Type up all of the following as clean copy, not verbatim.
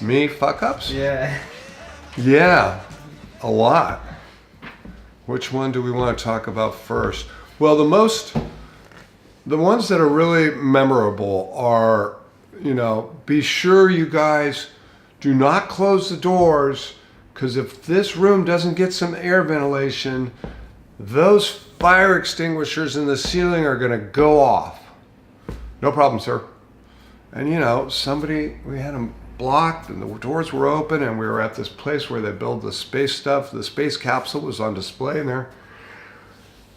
Me? Fuck-ups? Yeah. Yeah, a lot. Which one do we want to talk about first? Well, the ones that are really memorable are, be sure you guys do not close the doors, because if this room doesn't get some air ventilation, those fire extinguishers in the ceiling are going to go off. No problem, sir. And we had them blocked and the doors were open, and we were at this place where they build the space stuff. The space capsule was on display in there.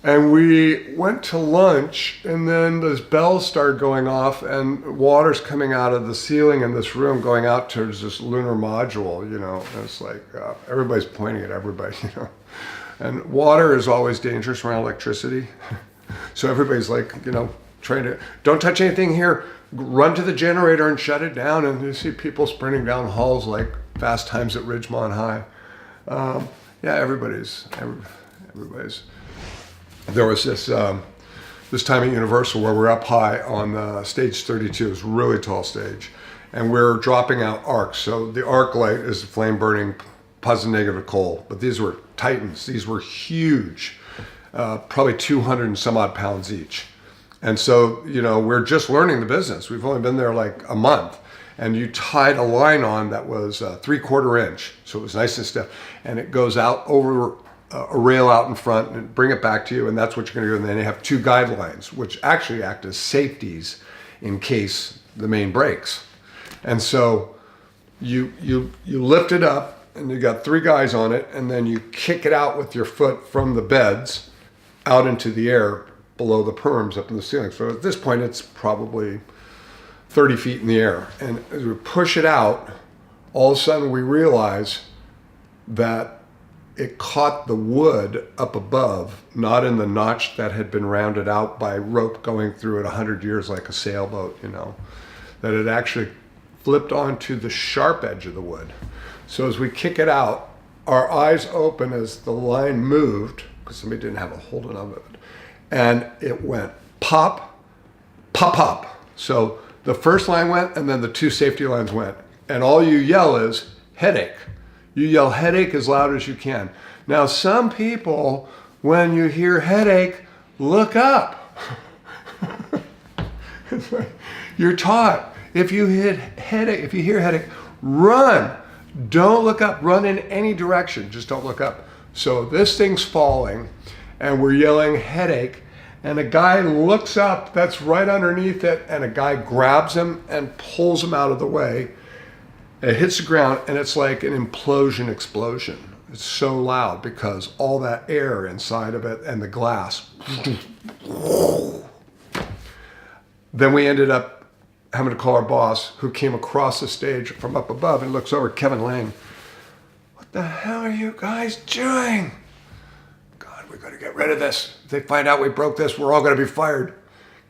And we went to lunch, and then those bells started going off, and water's coming out of the ceiling in this room going out towards this lunar module, and it's like everybody's pointing at everybody, And water is always dangerous around electricity. So everybody's like, trying to, don't touch anything here, run to the generator and shut it down. And you see people sprinting down halls like Fast Times at Ridgemont High. Everybody's. There was this time at Universal where we're up high on stage 32. It was a really tall stage. And we're dropping out arcs. So the arc light is flame burning positive negative coal. But these were Titans. These were huge, probably 200 and some odd pounds each. And so, we're just learning the business. We've only been there like a month. And you tied a line on that was 3/4 inch. So it was nice and stiff. And it goes out over a rail out in front and bring it back to you. And that's what you're going to do. And then you have 2 guidelines, which actually act as safeties in case the main breaks. And so you lift it up, and you got 3 guys on it. And then you kick it out with your foot from the beds out into the air below the perms up in the ceiling. So at this point, it's probably 30 feet in the air. And as we push it out, all of a sudden we realize that it caught the wood up above, not in the notch that had been rounded out by rope going through it 100 years like a sailboat, that it actually flipped onto the sharp edge of the wood. So as we kick it out, our eyes open as the line moved, because somebody didn't have a hold of it, and it went pop, pop, pop. So the first line went, and then the 2 safety lines went. And all you yell is, headache. You yell headache as loud as you can. Now, some people, when you hear headache, look up. You're taught, if you hear headache, run. Don't look up. Run in any direction. Just don't look up. So this thing's falling, and we're yelling headache, and a guy looks up that's right underneath it, and a guy grabs him and pulls him out of the way. It hits the ground, and it's like an explosion. It's so loud because all that air inside of it and the glass. Then we ended up having to call our boss, who came across the stage from up above and looks over, Kevin Lane. What the hell are you guys doing? God, we got to get rid of this. If they find out we broke this, we're all going to be fired.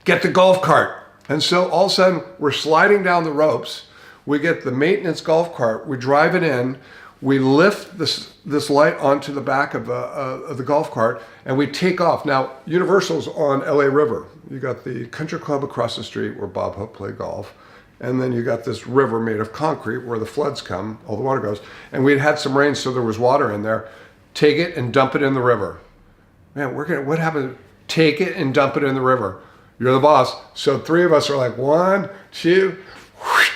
Get the golf cart. And so all of a sudden, we're sliding down the ropes. We get the maintenance golf cart, we drive it in, we lift this light onto the back of the golf cart, and we take off. Now, Universal's on LA River. You got the country club across the street where Bob Hope played golf, and then you got this river made of concrete where the floods come, all the water goes, and we'd had some rain, so there was water in there. Take it and dump it in the river. Man, what happened? Take it and dump it in the river. You're the boss. So 3 of us are like, 1, 2, whoosh,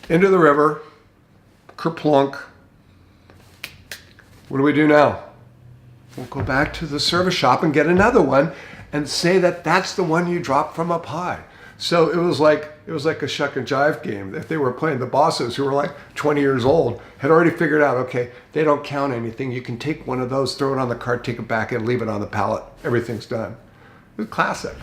into the river, kerplunk. What do we do now? We'll go back to the service shop and get another one and say that that's the one you dropped from up high. So it was like a shuck and jive game. If they were playing, the bosses who were like 20 years old had already figured out, okay, they don't count anything. You can take one of those, throw it on the cart, take it back and leave it on the pallet. Everything's done. It was classic.